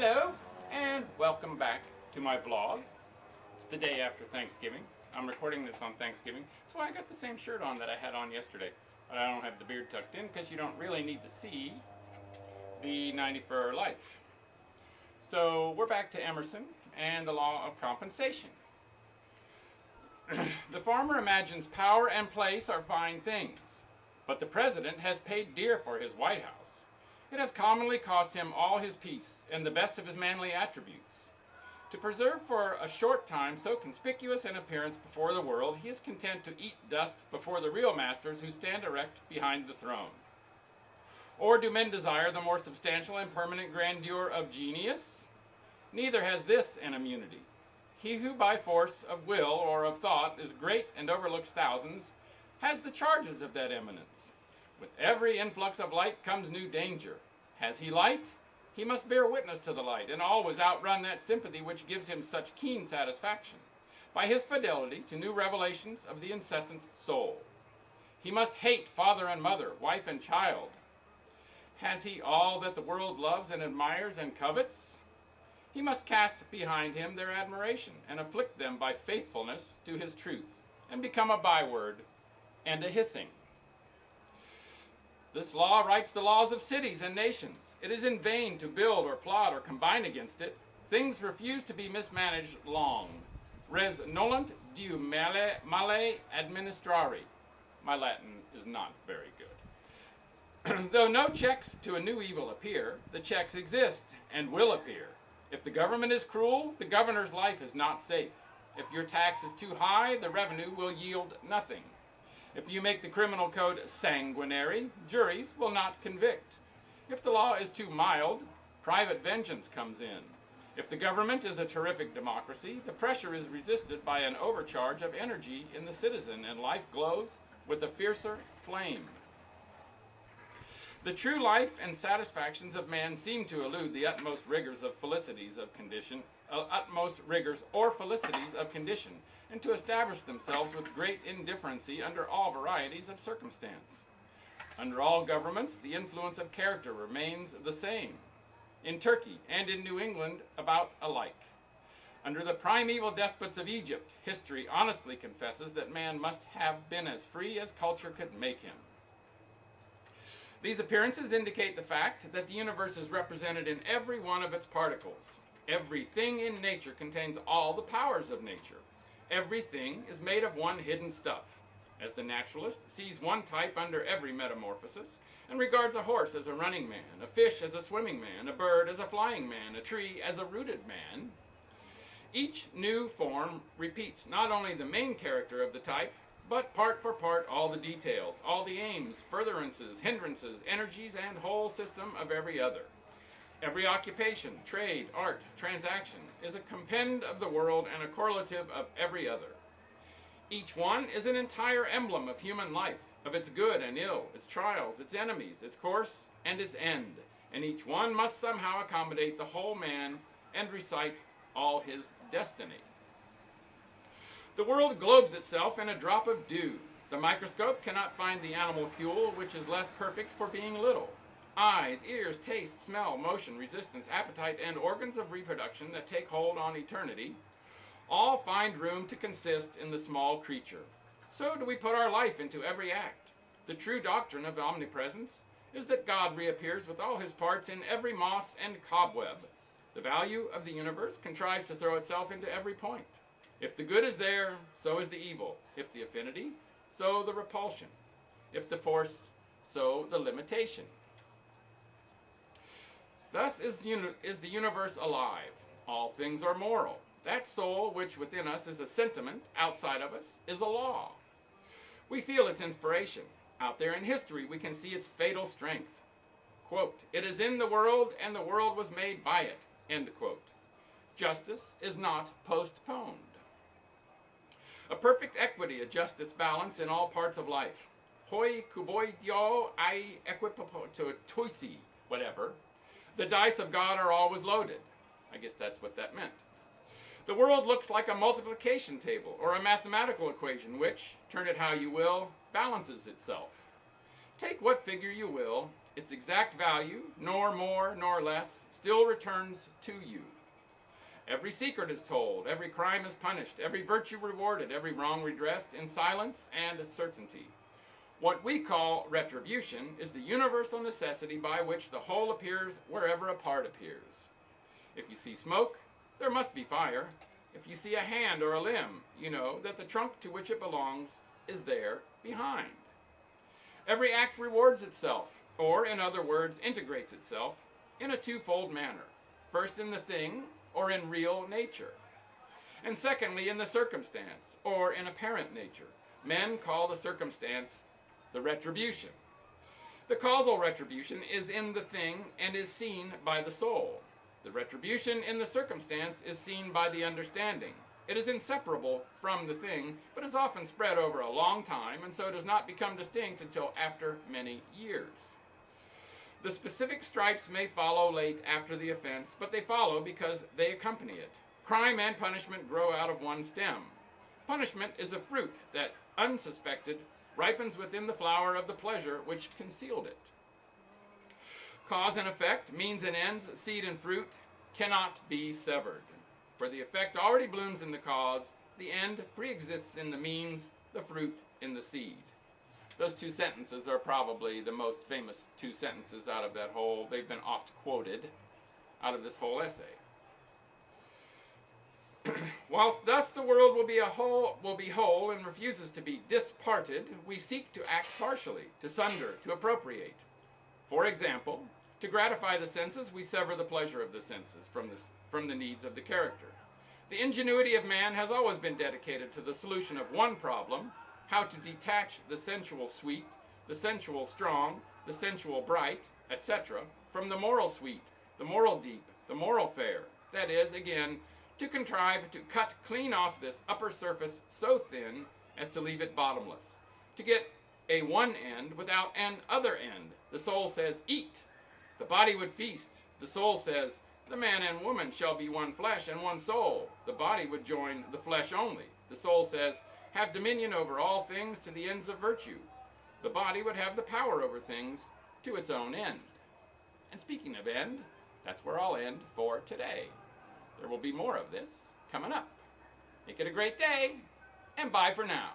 Hello, and welcome back to my vlog. It's the day after Thanksgiving. I'm recording this on Thanksgiving. That's why I got the same shirt on that I had on yesterday. But I don't have the beard tucked in because you don't really need to see the 90 for life. So we're back to Emerson and the Law of Compensation. The farmer imagines power and place are fine things, but the president has paid dear for his White House. It has commonly cost him all his peace and the best of his manly attributes. To preserve for a short time so conspicuous an appearance before the world, he is content to eat dust before the real masters who stand erect behind the throne. Or do men desire the more substantial and permanent grandeur of genius? Neither has this an immunity. He who by force of will or of thought is great and overlooks thousands has the charges of that eminence. With every influx of light comes new danger. Has he light? He must bear witness to the light and always outrun that sympathy which gives him such keen satisfaction, by his fidelity to new revelations of the incessant soul. He must hate father and mother, wife and child. Has he all that the world loves and admires and covets? He must cast behind him their admiration and afflict them by faithfulness to his truth, and become a byword and a hissing. This law writes the laws of cities and nations. It is in vain to build or plot or combine against it. Things refuse to be mismanaged long. Res nolunt diu male administrari. My Latin is not very good. Though no checks to a new evil appear, the checks exist and will appear. If the government is cruel, the governor's life is not safe. If your tax is too high, the revenue will yield nothing. If you make the criminal code sanguinary, juries will not convict. If the law is too mild, private vengeance comes in. If the government is a terrific democracy, the pressure is resisted by an overcharge of energy in the citizen, and life glows with a fiercer flame. The true life and satisfactions of man seem to elude the utmost rigors or felicities of condition, and to establish themselves with great indifferency under all varieties of circumstance. Under all governments, the influence of character remains the same. In Turkey and in New England, about alike. Under the primeval despots of Egypt, history honestly confesses that man must have been as free as culture could make him. These appearances indicate the fact that the universe is represented in every one of its particles. Everything in nature contains all the powers of nature. Everything is made of one hidden stuff, as the naturalist sees one type under every metamorphosis, and regards a horse as a running man, a fish as a swimming man, a bird as a flying man, a tree as a rooted man. Each new form repeats not only the main character of the type, but part for part all the details, all the aims, furtherances, hindrances, energies, and whole system of every other. Every occupation, trade, art, transaction is a compend of the world and a correlative of every other. Each one is an entire emblem of human life, of its good and ill, its trials, its enemies, its course, and its end, and each one must somehow accommodate the whole man and recite all his destiny. The world globes itself in a drop of dew. The microscope cannot find the animalcule, which is less perfect for being little. Eyes, ears, taste, smell, motion, resistance, appetite, and organs of reproduction that take hold on eternity all find room to consist in the small creature. So do we put our life into every act. The true doctrine of omnipresence is that God reappears with all his parts in every moss and cobweb. The value of the universe contrives to throw itself into every point. If the good is there, so is the evil. If the affinity, so the repulsion. If the force, so the limitation. Thus is the universe alive. All things are moral. That soul which within us is a sentiment, outside of us, is a law. We feel its inspiration. Out there in history we can see its fatal strength. Quote, "It is in the world and the world was made by it." End quote. Justice is not postponed. A perfect equity adjusts its balance in all parts of life. Hoi kuboi dio ai equipotoisi, whatever. The dice of God are always loaded. I guess that's what that meant. The world looks like a multiplication table or a mathematical equation which, turn it how you will, balances itself. Take what figure you will, its exact value, nor more nor less, still returns to you. Every secret is told, every crime is punished, every virtue rewarded, every wrong redressed in silence and certainty. What we call retribution is the universal necessity by which the whole appears wherever a part appears. If you see smoke, there must be fire. If you see a hand or a limb, you know that the trunk to which it belongs is there behind. Every act rewards itself, or in other words, integrates itself in a twofold manner. First in the thing, or in real nature. And secondly, in the circumstance, or in apparent nature. Men call the circumstance the retribution. The causal retribution is in the thing and is seen by the soul. The retribution in the circumstance is seen by the understanding. It is inseparable from the thing, but is often spread over a long time, and so does not become distinct until after many years. The specific stripes may follow late after the offense, but they follow because they accompany it. Crime and punishment grow out of one stem. Punishment is a fruit that, unsuspected, ripens within the flower of the pleasure which concealed it. Cause and effect, means and ends, seed and fruit, cannot be severed. For the effect already blooms in the cause, the end pre-exists in the means, the fruit in the seed. Those two sentences are probably the most famous two sentences out of that whole, they've been oft quoted out of this whole essay. Whilst thus the world will be whole and refuses to be disparted, we seek to act partially, to sunder, to appropriate. For example, to gratify the senses, we sever the pleasure of the senses from the needs of the character. The ingenuity of man has always been dedicated to the solution of one problem, how to detach the sensual sweet, the sensual strong, the sensual bright, etc., from the moral sweet, the moral deep, the moral fair. That is, again, to contrive to cut clean off this upper surface so thin as to leave it bottomless. To get a one end without an other end. The soul says, eat. The body would feast. The soul says, the man and woman shall be one flesh and one soul. The body would join the flesh only. The soul says, have dominion over all things to the ends of virtue. The body would have the power over things to its own end. And speaking of end, that's where I'll end for today. There will be more of this coming up. Make it a great day, and bye for now.